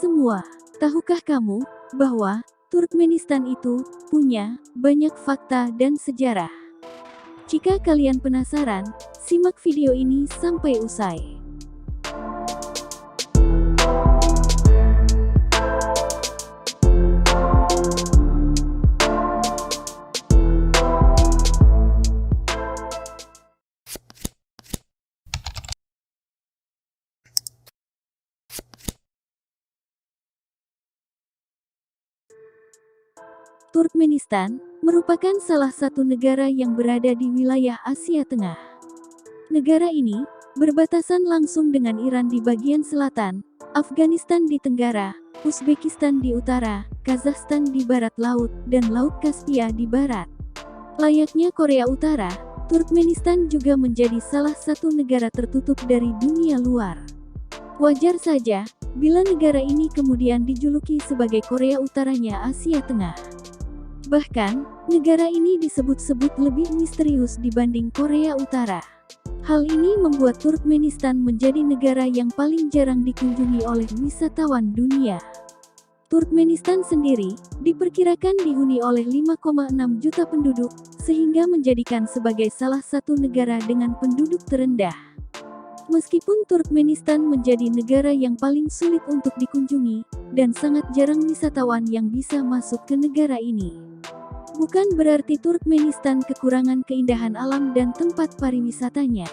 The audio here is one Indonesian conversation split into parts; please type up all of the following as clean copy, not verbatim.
semua, tahukah kamu bahwa Turkmenistan itu punya banyak fakta dan sejarah? Jika kalian penasaran, simak video ini sampai usai. Turkmenistan merupakan salah satu negara yang berada di wilayah Asia Tengah. Negara ini berbatasan langsung dengan Iran di bagian selatan, Afghanistan di tenggara, Uzbekistan di utara, Kazakhstan di barat laut, dan Laut Kaspia di barat. Layaknya Korea Utara, Turkmenistan juga menjadi salah satu negara tertutup dari dunia luar. Wajar saja bila negara ini kemudian dijuluki sebagai Korea Utaranya Asia Tengah. Bahkan, negara ini disebut-sebut lebih misterius dibanding Korea Utara. Hal ini membuat Turkmenistan menjadi negara yang paling jarang dikunjungi oleh wisatawan dunia. Turkmenistan sendiri diperkirakan dihuni oleh 5,6 juta penduduk, sehingga menjadikan sebagai salah satu negara dengan penduduk terendah. Meskipun Turkmenistan menjadi negara yang paling sulit untuk dikunjungi, dan sangat jarang wisatawan yang bisa masuk ke negara ini. Bukan berarti Turkmenistan kekurangan keindahan alam dan tempat pariwisatanya.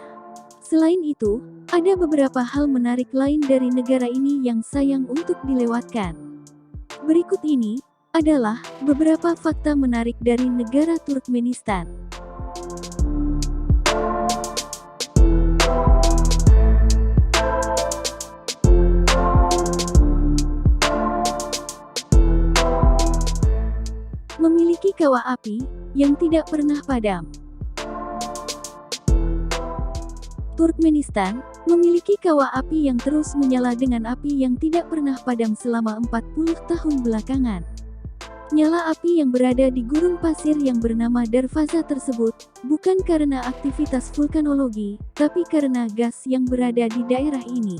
Selain itu, ada beberapa hal menarik lain dari negara ini yang sayang untuk dilewatkan. Berikut ini adalah beberapa fakta menarik dari negara Turkmenistan. Memiliki kawah api yang tidak pernah padam. Turkmenistan memiliki kawah api yang terus menyala dengan api yang tidak pernah padam selama 40 tahun belakangan. Nyala api yang berada di gurun pasir yang bernama Darvaza tersebut bukan karena aktivitas vulkanologi, tapi karena gas yang berada di daerah ini.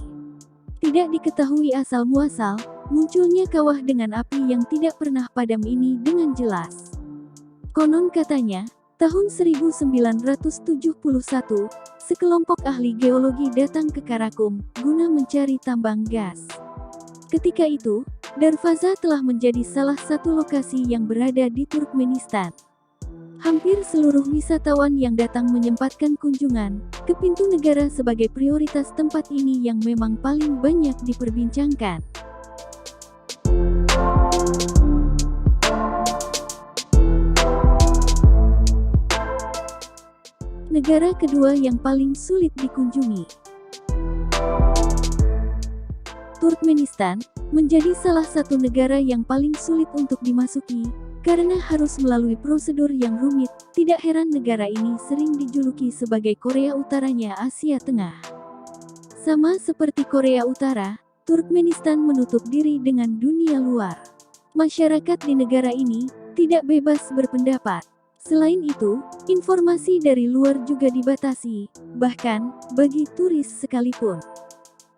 Tidak diketahui asal-muasal munculnya kawah dengan api yang tidak pernah padam ini dengan jelas. Konon katanya, tahun 1971, sekelompok ahli geologi datang ke Karakum guna mencari tambang gas. Ketika itu, Darvaza telah menjadi salah satu lokasi yang berada di Turkmenistan. Hampir seluruh wisatawan yang datang menyempatkan kunjungan ke pintu negara sebagai prioritas tempat ini yang memang paling banyak diperbincangkan. Negara kedua yang paling sulit dikunjungi. Turkmenistan menjadi salah satu negara yang paling sulit untuk dimasuki karena harus melalui prosedur yang rumit. Tidak heran negara ini sering dijuluki sebagai Korea Utaranya Asia Tengah. Sama seperti Korea Utara, Turkmenistan menutup diri dengan dunia luar. Masyarakat di negara ini tidak bebas berpendapat. Selain itu, informasi dari luar juga dibatasi, bahkan bagi turis sekalipun.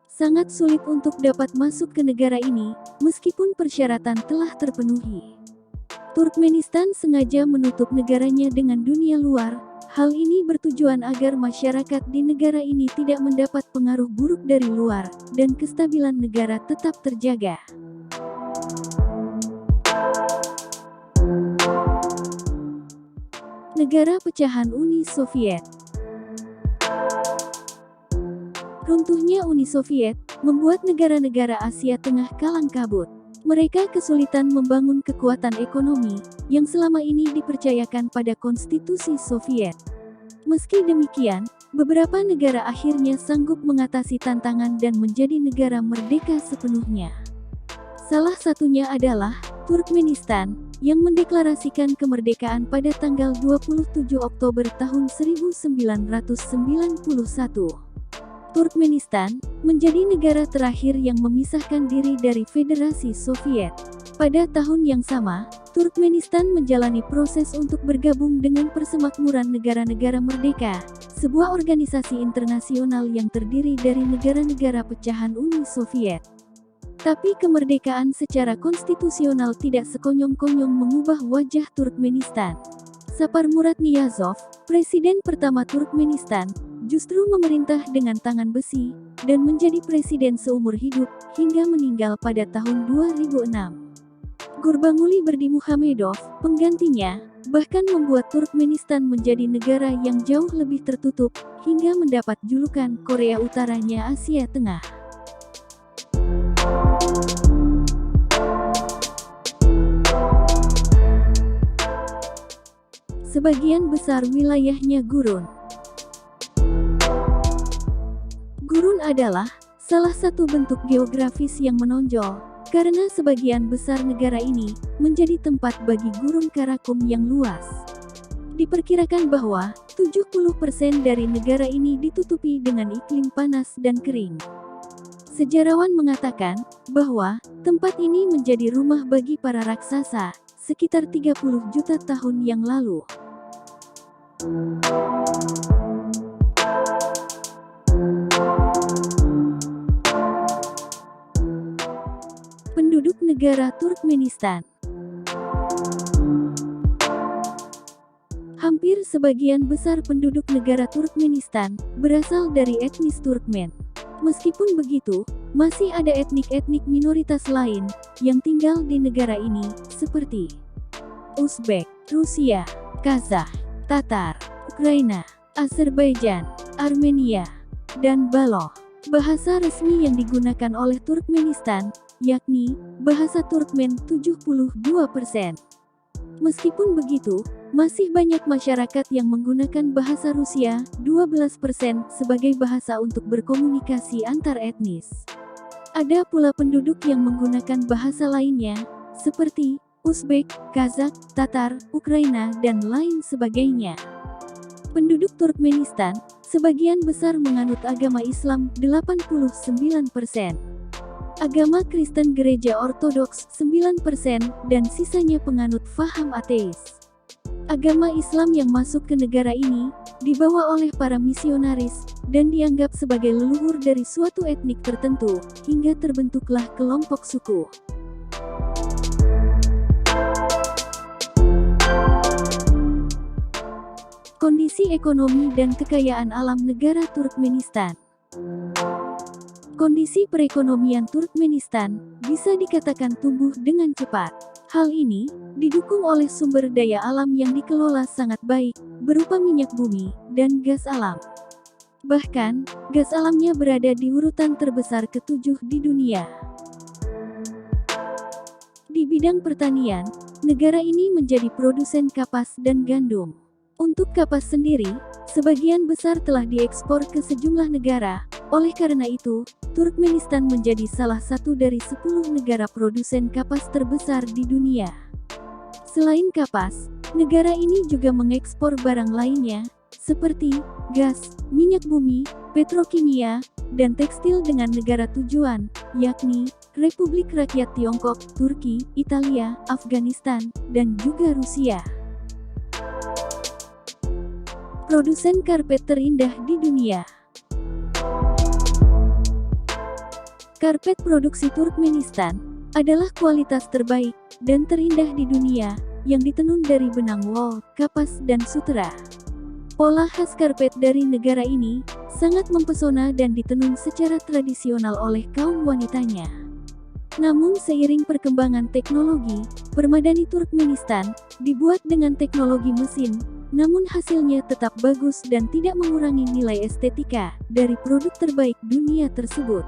Sangat sulit untuk dapat masuk ke negara ini, meskipun persyaratan telah terpenuhi. Turkmenistan sengaja menutup negaranya dengan dunia luar. Hal ini bertujuan agar masyarakat di negara ini tidak mendapat pengaruh buruk dari luar, dan kestabilan negara tetap terjaga. Negara pecahan Uni Soviet. Runtuhnya Uni Soviet membuat negara-negara Asia Tengah kalang kabut. Mereka kesulitan membangun kekuatan ekonomi yang selama ini dipercayakan pada konstitusi Soviet. Meski demikian, beberapa negara akhirnya sanggup mengatasi tantangan dan menjadi negara merdeka sepenuhnya. Salah satunya adalah Turkmenistan, yang mendeklarasikan kemerdekaan pada tanggal 27 Oktober tahun 1991. Turkmenistan menjadi negara terakhir yang memisahkan diri dari Federasi Soviet. Pada tahun yang sama, Turkmenistan menjalani proses untuk bergabung dengan Persemakmuran Negara-Negara Merdeka, sebuah organisasi internasional yang terdiri dari negara-negara pecahan Uni Soviet. Tapi kemerdekaan secara konstitusional tidak sekonyong-konyong mengubah wajah Turkmenistan. Sapar Murad Niyazov, Presiden pertama Turkmenistan, justru memerintah dengan tangan besi, dan menjadi presiden seumur hidup, hingga meninggal pada tahun 2006. Gurbanguly Berdimuhamedov, penggantinya, bahkan membuat Turkmenistan menjadi negara yang jauh lebih tertutup, hingga mendapat julukan Korea Utaranya Asia Tengah. Sebagian besar wilayahnya gurun. Gurun adalah salah satu bentuk geografis yang menonjol, karena sebagian besar negara ini menjadi tempat bagi gurun Karakum yang luas. Diperkirakan bahwa 70% dari negara ini ditutupi dengan iklim panas dan kering. Sejarawan mengatakan bahwa tempat ini menjadi rumah bagi para raksasa sekitar 30 juta tahun yang lalu. Penduduk negara Turkmenistan. Hampir sebagian besar penduduk negara Turkmenistan berasal dari etnis Turkmen. Meskipun begitu, masih ada etnik-etnik minoritas lain yang tinggal di negara ini, seperti Uzbek, Rusia, Kazakh, Tatar, Ukraina, Azerbaijan, Armenia, dan Baloch. Bahasa resmi yang digunakan oleh Turkmenistan, yakni bahasa Turkmen 72%. Meskipun begitu, masih banyak masyarakat yang menggunakan bahasa Rusia 12% sebagai bahasa untuk berkomunikasi antar etnis. Ada pula penduduk yang menggunakan bahasa lainnya, seperti Uzbek, Kazakh, Tatar, Ukraina, dan lain sebagainya. Penduduk Turkmenistan, sebagian besar menganut agama Islam 89%. Agama Kristen Gereja Ortodoks 9%, dan sisanya penganut faham ateis. Agama Islam yang masuk ke negara ini, dibawa oleh para misionaris, dan dianggap sebagai leluhur dari suatu etnik tertentu, hingga terbentuklah kelompok suku. Kondisi ekonomi dan kekayaan alam negara Turkmenistan. Kondisi perekonomian Turkmenistan bisa dikatakan tumbuh dengan cepat. Hal ini didukung oleh sumber daya alam yang dikelola sangat baik, berupa minyak bumi dan gas alam. Bahkan, gas alamnya berada di urutan terbesar ke-7 di dunia. Di bidang pertanian, negara ini menjadi produsen kapas dan gandum. Untuk kapas sendiri, sebagian besar telah diekspor ke sejumlah negara. Oleh karena itu, Turkmenistan menjadi salah satu dari 10 negara produsen kapas terbesar di dunia. Selain kapas, negara ini juga mengekspor barang lainnya, seperti gas, minyak bumi, petrokimia, dan tekstil dengan negara tujuan, yakni Republik Rakyat Tiongkok, Turki, Italia, Afghanistan, dan juga Rusia. Produsen karpet terindah di dunia. Karpet produksi Turkmenistan adalah kualitas terbaik dan terindah di dunia, yang ditenun dari benang wol, kapas, dan sutera. Pola khas karpet dari negara ini sangat mempesona dan ditenun secara tradisional oleh kaum wanitanya. Namun seiring perkembangan teknologi, permadani Turkmenistan dibuat dengan teknologi mesin, namun hasilnya tetap bagus dan tidak mengurangi nilai estetika dari produk terbaik dunia tersebut.